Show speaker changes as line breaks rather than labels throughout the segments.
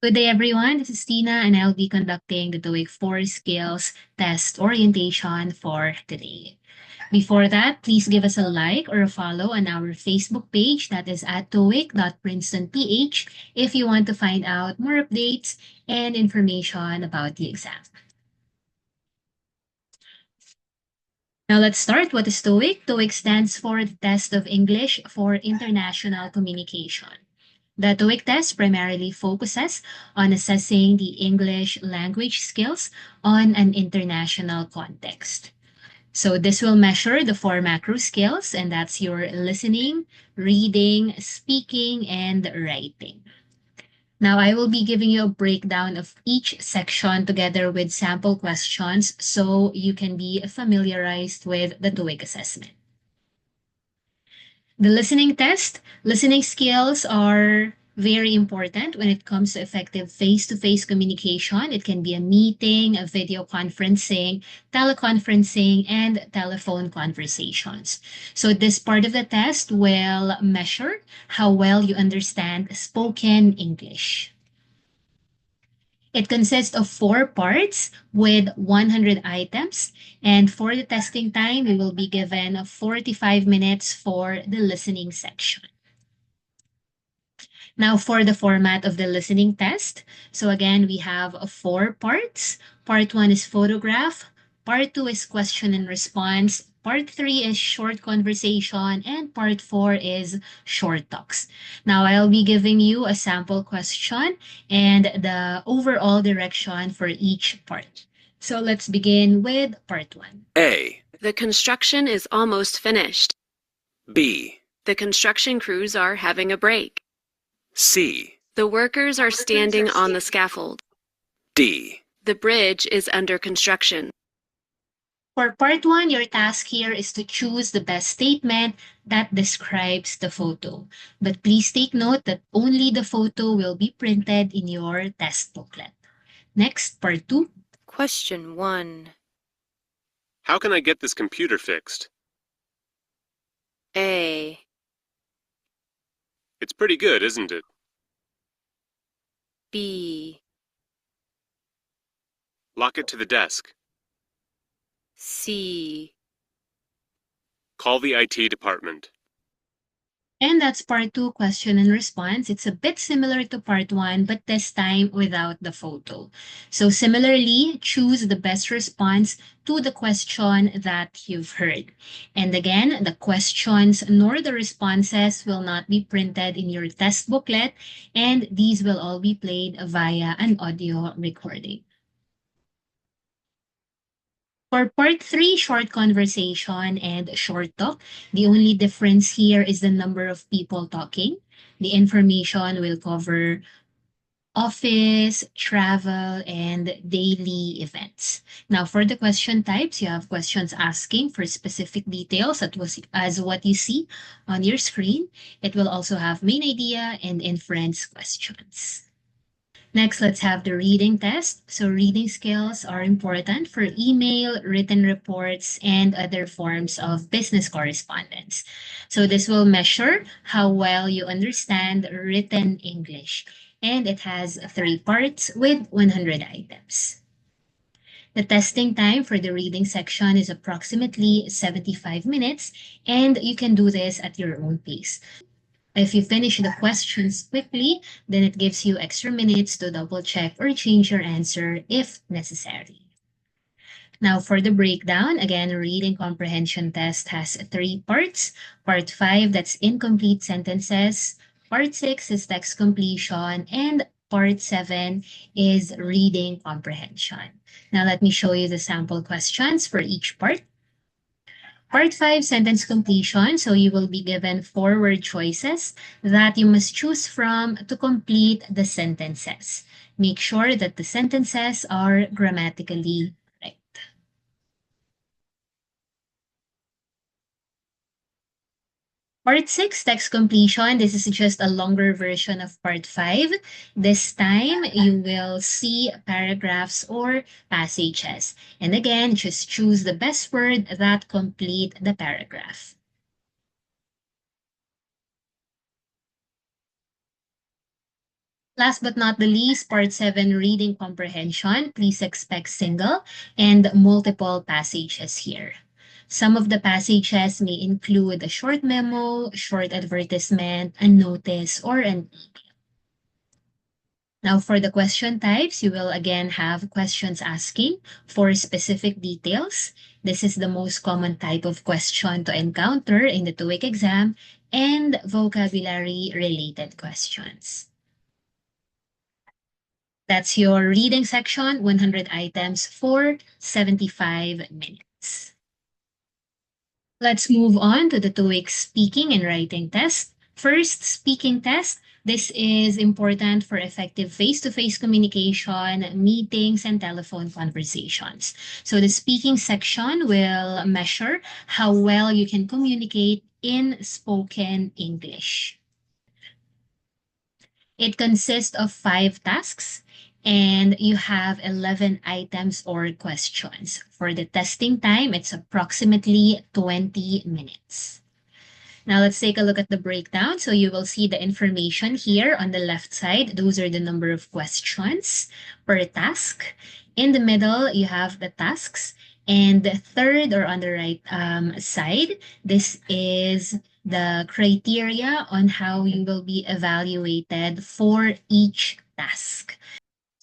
Good day, everyone. This is Tina, and I'll be conducting the TOEIC 4 Skills Test Orientation for today. Before that, please give us a like or a follow on our Facebook page, that is at TOEIC.PrincetonPH, if you want to find out more updates and information about the exam. Now let's start. What is TOEIC? TOEIC stands for the Test of English for International Communication. The TOEIC test primarily focuses on assessing the English language skills on an international context. So this will measure the four macro skills, and that's your listening, reading, speaking, and writing. Now I will be giving you a breakdown of each section together with sample questions so you can be familiarized with the TOEIC assessment. The listening test, listening skills are very important when it comes to effective face-to-face communication. It can be a meeting, a video conferencing, teleconferencing, and telephone conversations. So this part of the test will measure how well you understand spoken English. It consists of 4 parts with 100 items. And for the testing time, we will be given 45 minutes for the listening section. Now for the format of the listening test. So again, we have 4 parts. Part 1 is photograph. Part 2 is question and response. Part 3 is short conversation, and part 4 is short talks. Now I'll be giving you a sample question and the overall direction for each part. So let's begin with part 1.
A.
The construction is almost finished.
B.
The construction crews are having a break.
C.
The workers are standing on the scaffold.
D.
The bridge is under construction.
For part 1, your task here is to choose the best statement that describes the photo. But please take note that only the photo will be printed in your test booklet. Next, part 2.
Question 1.
How can I get this computer fixed?
A.
It's pretty good, isn't it?
B.
Lock it to the desk.
C.
Call the IT department.
And that's part 2, question and response. It's a bit similar to part 1, but this time without the photo. So similarly, choose the best response to the question that you've heard. And again, the questions nor the responses will not be printed in your test booklet, and these will all be played via an audio recording. For part 3, short conversation and short talk, the only difference here is the number of people talking. The information will cover office, travel, and daily events. Now, for the question types, you have questions asking for specific details as what you see on your screen. It will also have main idea and inference questions. Next, let's have the reading test. So reading skills are important for email, written reports, and other forms of business correspondence. So this will measure how well you understand written English. And it has 3 parts with 100 items. The testing time for the reading section is approximately 75 minutes, and you can do this at your own pace. If you finish the questions quickly, then it gives you extra minutes to double check or change your answer if necessary. Now for the breakdown, again, reading comprehension test has 3 parts. Part 5, that's incomplete sentences. Part 6 is text completion, and part 7 is reading comprehension. Now let me show you the sample questions for each part. Part 5, sentence completion. So you will be given 4 word choices that you must choose from to complete the sentences. Make sure that the sentences are grammatically correct. Part 6, text completion. This is just a longer version of part 5. This time, you will see paragraphs or passages. And again, just choose the best word that complete the paragraph. Last but not the least, Part 7, Reading Comprehension. Please expect single and multiple passages here. Some of the passages may include a short memo, short advertisement, a notice, or an email. Now, for the question types, you will again have questions asking for specific details. This is the most common type of question to encounter in the TOEIC exam, and vocabulary-related questions. That's your reading section, 100 items for 75 minutes. Let's move on to the TOEIC speaking and writing test. First, speaking test. This is important for effective face-to-face communication, meetings, and telephone conversations. So the speaking section will measure how well you can communicate in spoken English. It consists of 5 tasks and you have 11 items or questions. For the testing time, it's approximately 20 minutes. Now let's take a look at the breakdown. So you will see the information here on the left side. Those are the number of questions per task. In the middle, you have the tasks. And the third or on the right side, this is the criteria on how you will be evaluated for each task.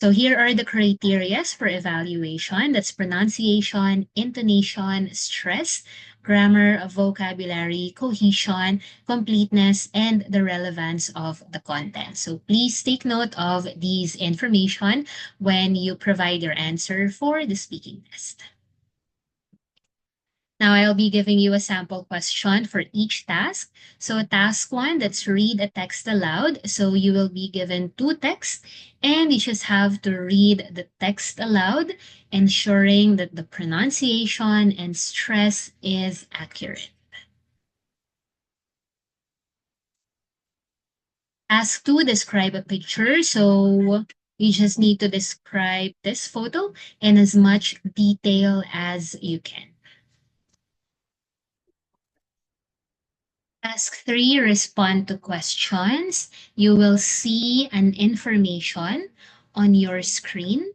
So here are the criterias for evaluation. That's pronunciation, intonation, stress, grammar, vocabulary, cohesion, completeness, and the relevance of the content. So please take note of these information when you provide your answer for the speaking test. Now I'll be giving you a sample question for each task. So task 1, that's read a text aloud. So you will be given 2 texts and you just have to read the text aloud, ensuring that the pronunciation and stress is accurate. Task 2, describe a picture. So you just need to describe this photo in as much detail as you can. Task 3, respond to questions. You will see an information on your screen.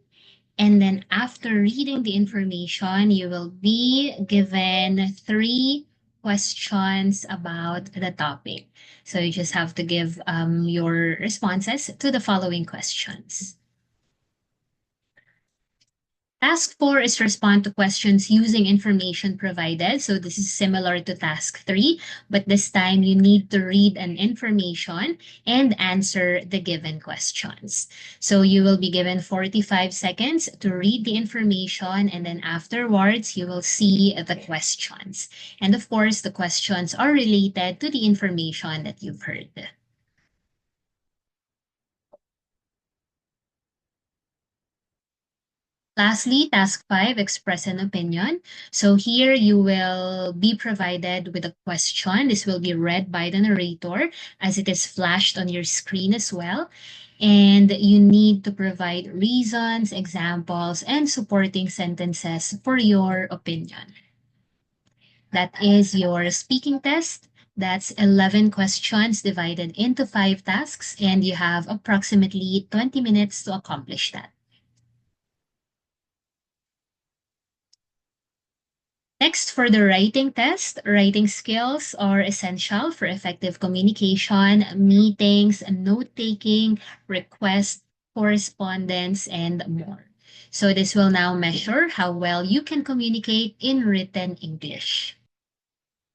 And then after reading the information, you will be given 3 questions about the topic. So you just have to give your responses to the following questions. Task 4 is respond to questions using information provided. So this is similar to task 3, but this time you need to read an information and answer the given questions. So you will be given 45 seconds to read the information, and then afterwards you will see the questions. And of course, the questions are related to the information that you've heard. Lastly, task 5, express an opinion. So here you will be provided with a question. This will be read by the narrator as it is flashed on your screen as well. And you need to provide reasons, examples, and supporting sentences for your opinion. That is your speaking test. That's 11 questions divided into 5 tasks, and you have approximately 20 minutes to accomplish that. Next, for the writing test, writing skills are essential for effective communication, meetings, note-taking, requests, correspondence, and more. So this will now measure how well you can communicate in written English.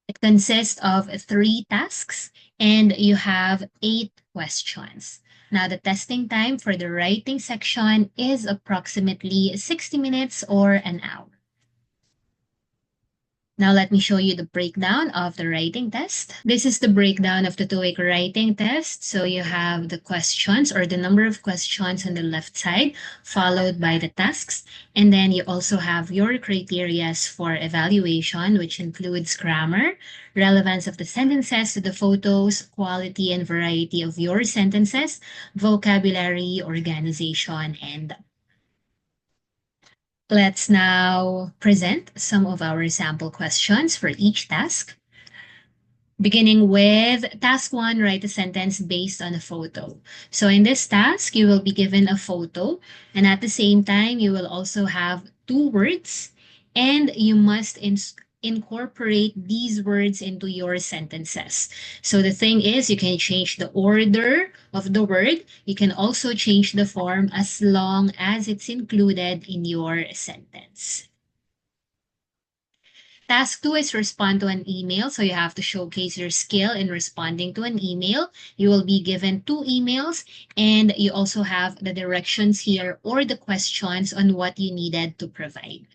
It consists of 3 tasks, and you have 8 questions. Now, the testing time for the writing section is approximately 60 minutes or an hour. Now let me show you the breakdown of the writing test. This is the breakdown of the TOEIC writing test. So you have the questions or the number of questions on the left side, followed by the tasks. And then you also have your criterias for evaluation, which includes grammar, relevance of the sentences to the photos, quality and variety of your sentences, vocabulary, organization, and let's now present some of our sample questions for each task. Beginning with task 1, write a sentence based on a photo. So in this task, you will be given a photo, and at the same time, you will also have two words, and you must incorporate these words into your sentences. So the thing is, you can change the order of the word. You can also change the form as long as it's included in your sentence. Task 2 is respond to an email. So you have to showcase your skill in responding to an email. You will be given two emails, and you also have the directions here or the questions on what you needed to provide.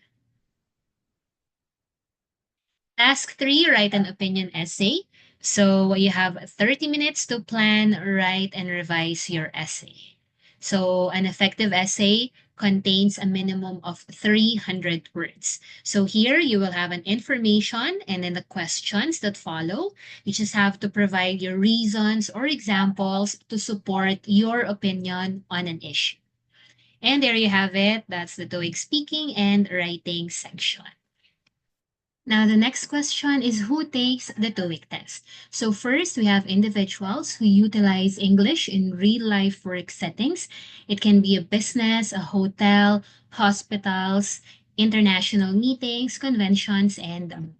Task 3, write an opinion essay. So you have 30 minutes to plan, write, and revise your essay. So an effective essay contains a minimum of 300 words. So here you will have an information and then the questions that follow. You just have to provide your reasons or examples to support your opinion on an issue. And there you have it. That's the TOEIC speaking and writing section. Now, the next question is who takes the TOEIC test? So first, we have individuals who utilize English in real-life work settings. It can be a business, a hotel, hospitals, international meetings, conventions, and more.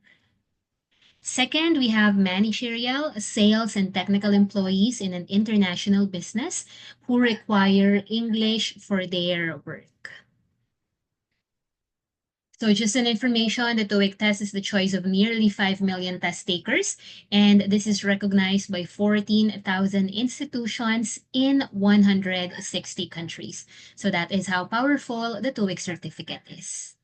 Second, we have managerial, sales, and technical employees in an international business who require English for their work. So just an information, the TOEIC test is the choice of nearly 5 million test takers, and this is recognized by 14,000 institutions in 160 countries. So that is how powerful the TOEIC certificate is.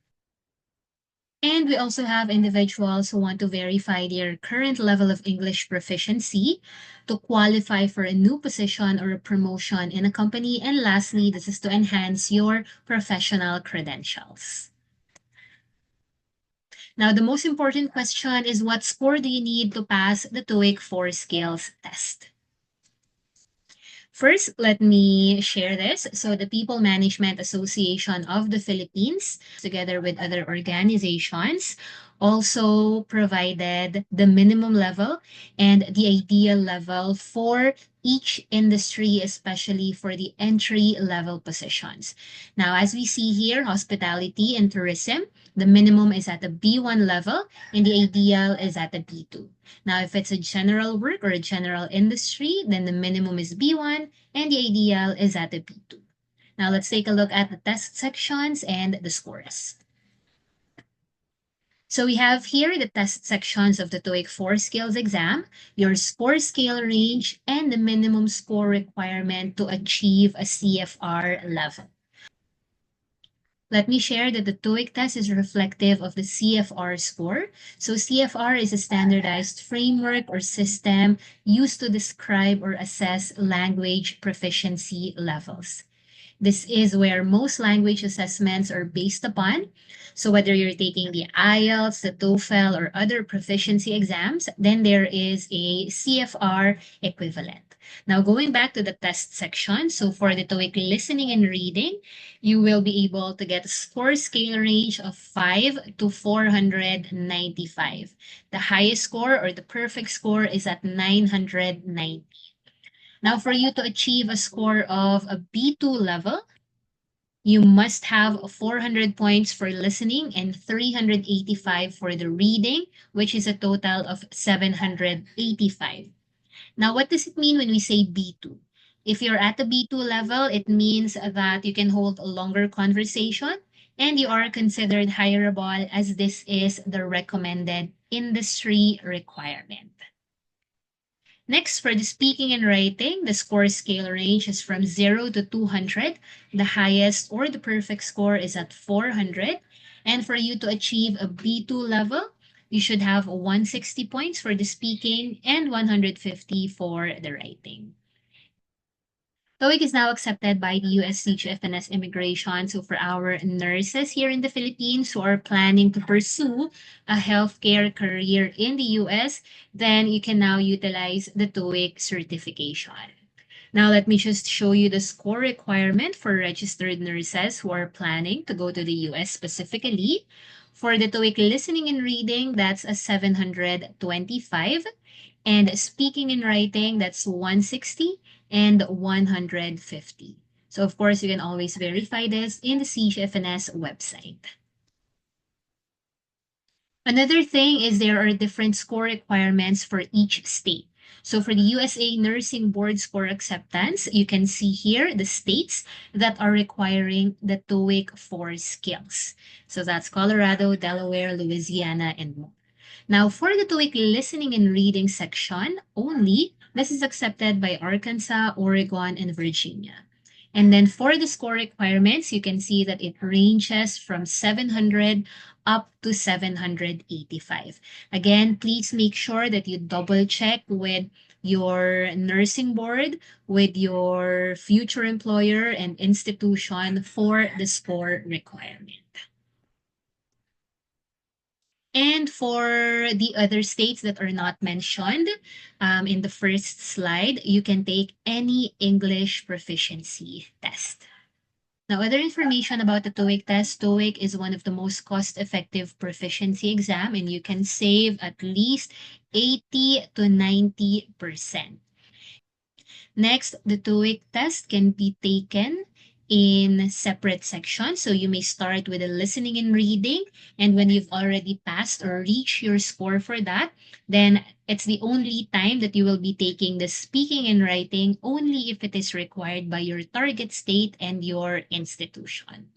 And we also have individuals who want to verify their current level of English proficiency to qualify for a new position or a promotion in a company. And lastly, this is to enhance your professional credentials. Now, the most important question is what score do you need to pass the TOEIC 4 skills test? First, let me share this. So the People Management Association of the Philippines, together with other organizations, also provided the minimum level and the ideal level for each industry, especially for the entry level positions. Now, as we see here, hospitality and tourism, the minimum is at the B1 level and the ideal is at the B2. Now, if it's a general work or a general industry, then the minimum is B1 and the ideal is at the B2. Now, let's take a look at the test sections and the scores. So we have here the test sections of the TOEIC 4 skills exam, your score scale range, and the minimum score requirement to achieve a CFR level. Let me share that the TOEIC test is reflective of the CFR score. So CFR is a standardized framework or system used to describe or assess language proficiency levels. This is where most language assessments are based upon. So whether you're taking the IELTS, the TOEFL, or other proficiency exams, then there is a CFR equivalent. Now, going back to the test section, so for the TOEIC listening and reading, you will be able to get a score scale range of 5 to 495. The highest score or the perfect score is at 990. Now, for you to achieve a score of a B2 level, you must have 400 points for listening and 385 for the reading, which is a total of 785. Now, what does it mean when we say B2? If you're at the B2 level, it means that you can hold a longer conversation and you are considered hireable as this is the recommended industry requirement. Next, for the speaking and writing, the score scale range is from 0 to 200. The highest or the perfect score is at 400. And for you to achieve a B2 level, you should have 160 points for the speaking and 150 for the writing. TOEIC is now accepted by the US CGFNS immigration. So for our nurses here in the Philippines who are planning to pursue a healthcare career in the US, then you can now utilize the TOEIC certification. Now let me just show you the score requirement for registered nurses who are planning to go to the US specifically. For the TOEIC listening and reading, that's a 725. And speaking and writing, that's 160 and 150. So of course, you can always verify this in the CGFNS website. Another thing is there are different score requirements for each state. So for the USA Nursing Board score acceptance, you can see here the states that are requiring the TOEIC 4 skills. So that's Colorado, Delaware, Louisiana, and more. Now, for the TOEIC listening and reading section only, this is accepted by Arkansas, Oregon, and Virginia. And then for the score requirements, you can see that it ranges from 700 up to 785. Again, please make sure that you double check with your nursing board, with your future employer and institution for the score requirement. And for the other states that are not mentioned in the first slide, you can take any English proficiency test. Now, other information about the TOEIC test, TOEIC is one of the most cost-effective proficiency exam, and you can save at least 80 to 90%. Next, the TOEIC test can be taken in separate sections. So you may start with the listening and reading. And when you've already passed or reached your score for that, then it's the only time that you will be taking the speaking and writing only if it is required by your target state and your institution.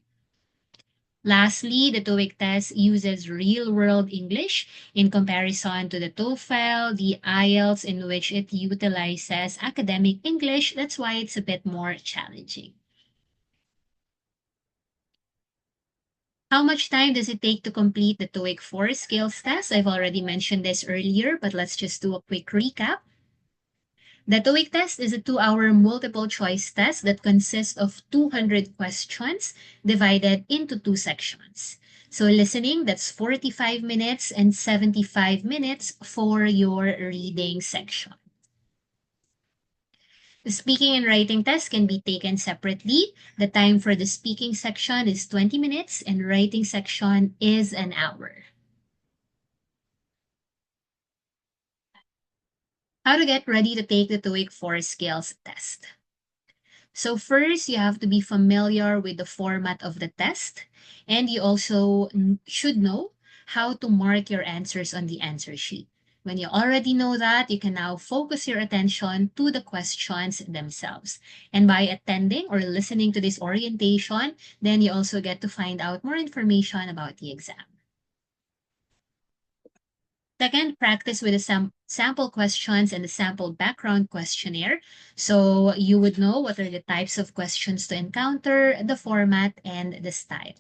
Lastly, the TOEIC test uses real-world English in comparison to the TOEFL, the IELTS, in which it utilizes academic English. That's why it's a bit more challenging. How much time does it take to complete the TOEIC 4 skills test? I've already mentioned this earlier, but let's just do a quick recap. The TOEIC test is a 2-hour multiple choice test that consists of 200 questions divided into 2 sections. So listening, that's 45 minutes and 75 minutes for your reading section. The speaking and writing test can be taken separately. The time for the speaking section is 20 minutes and writing section is an hour. How to get ready to take the TOEIC 4 skills test. So first, you have to be familiar with the format of the test, and you also should know how to mark your answers on the answer sheet. When you already know that, you can now focus your attention to the questions themselves. And by attending or listening to this orientation, then you also get to find out more information about the exam. Second, practice with the sample questions and the sample background questionnaire. So you would know what are the types of questions to encounter, the format, and the style.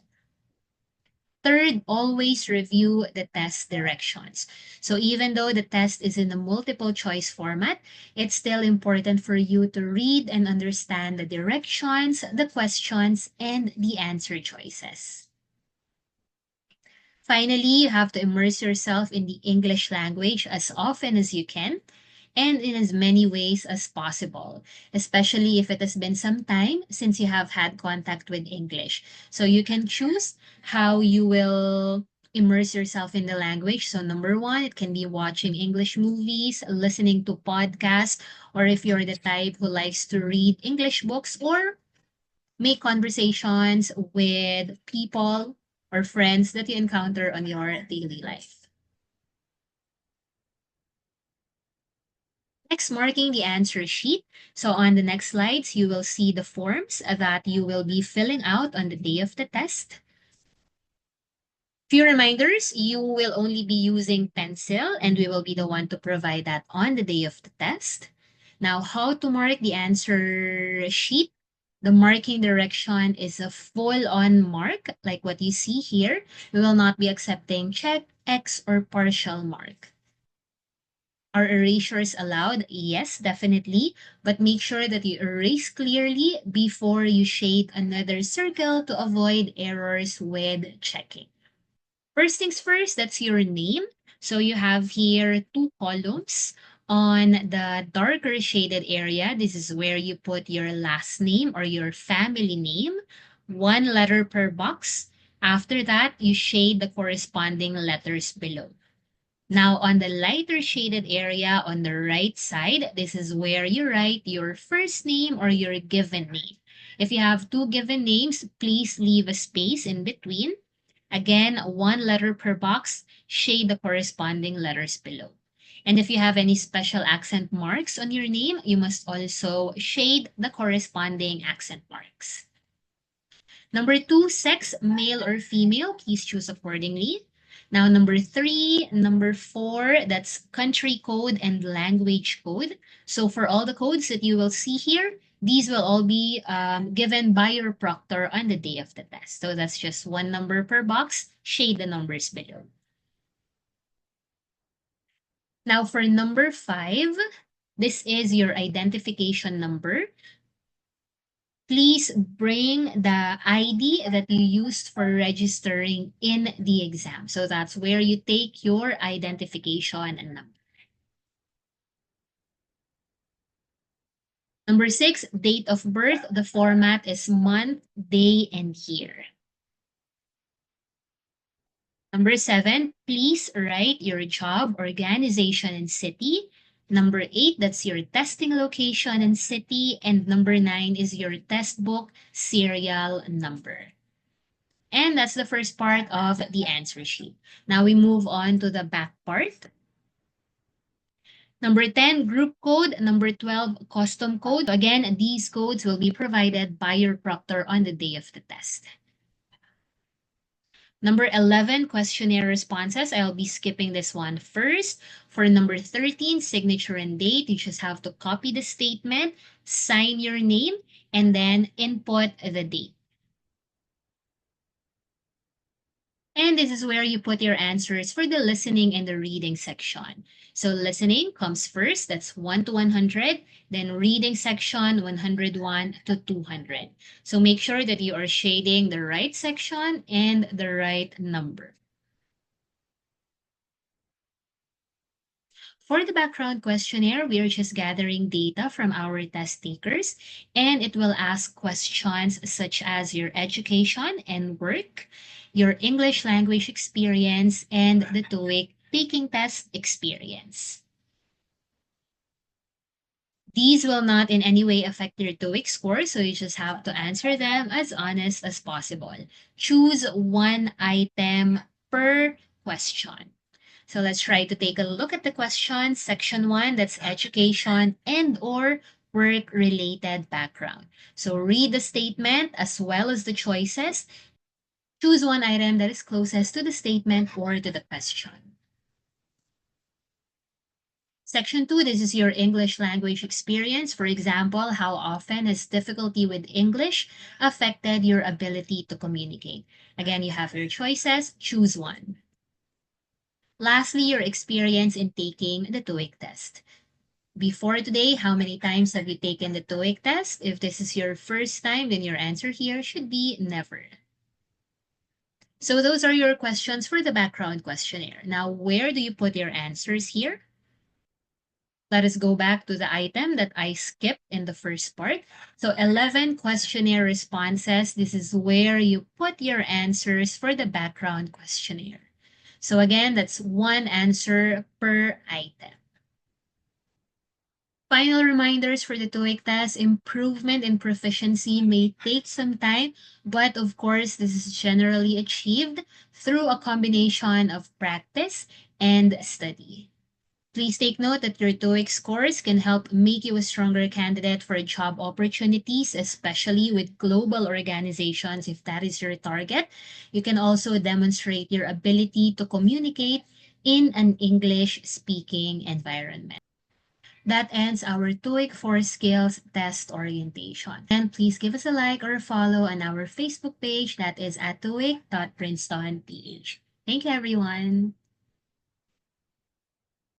Third, always review the test directions. So even though the test is in a multiple choice format, it's still important for you to read and understand the directions, the questions, and the answer choices. Finally, you have to immerse yourself in the English language as often as you can and in as many ways as possible, especially if it has been some time since you have had contact with English. So you can choose how you will immerse yourself in the language. So number one, it can be watching English movies, listening to podcasts, or if you're the type who likes to read English books or make conversations with people or friends that you encounter on your daily life. Next, marking the answer sheet. So on the next slides, you will see the forms that you will be filling out on the day of the test. Few reminders, you will only be using pencil and we will be the one to provide that on the day of the test. Now, how to mark the answer sheet? The marking direction is a full-on mark, like what you see here. We will not be accepting check, X, or partial mark. Are erasures allowed? Yes, definitely. But make sure that you erase clearly before you shade another circle to avoid errors with checking. First things first, that's your name. So you have here 2 columns. On the darker shaded area, this is where you put your last name or your family name, 1 letter per box. After that, you shade the corresponding letters below. Now, on the lighter shaded area on the right side, this is where you write your first name or your given name. If you have two given names, please leave a space in between. Again, one letter per box, shade the corresponding letters below. And if you have any special accent marks on your name, you must also shade the corresponding accent marks. Number 2, sex, male or female, please choose accordingly. Now, number 3, number 4, that's country code and language code. So for all the codes that you will see here, these will all be given by your proctor on the day of the test. So that's just one number per box. Shade the numbers below. Now for number 5, this is your identification number. Please bring the ID that you used for registering in the exam. So that's where you take your identification number. Number 6, date of birth. The format is month, day, and year. Number 7, please write your job, organization, and city. Number 8, that's your testing location and city. And number 9 is your test book serial number. And that's the first part of the answer sheet. Now we move on to the back part. Number 10, group code. Number 12, custom code. So again, these codes will be provided by your proctor on the day of the test. Number 11, questionnaire responses. I'll be skipping this one first. For number 13, signature and date, you just have to copy the statement, sign your name, and then input the date. And this is where you put your answers for the listening and the reading section. So listening comes first, that's 1 to 100. Then reading section, 101 to 200. So make sure that you are shading the right section and the right number. For the background questionnaire, we are just gathering data from our test takers, and it will ask questions such as your education and work, your English language experience, and the TOEIC taking test experience. These will not in any way affect your TOEIC score, so you just have to answer them as honest as possible. Choose one item per question. So let's try to take a look at the questions. Section 1, that's education and or work-related background. So read the statement as well as the choices. Choose one item that is closest to the statement or to the question. Section 2, this is your English language experience. For example, how often has difficulty with English affected your ability to communicate? Again, you have your choices. Choose one. Lastly, your experience in taking the TOEIC test. Before today, how many times have you taken the TOEIC test? If this is your first time, then your answer here should be never. So those are your questions for the background questionnaire. Now, where do you put your answers here? Let us go back to the item that I skipped in the first part. So 11 questionnaire responses. This is where you put your answers for the background questionnaire. So again, that's one answer per item. Final reminders for the TOEIC test: improvement in proficiency may take some time, but of course, this is generally achieved through a combination of practice and study. Please take note that your TOEIC scores can help make you a stronger candidate for job opportunities, especially with global organizations if that is your target. You can also demonstrate your ability to communicate in an English-speaking environment. That ends our TOEIC 4 Skills Test Orientation. And please give us a like or a follow on our Facebook page, that is at TOEIC.PrincetonPH. Thank you, everyone.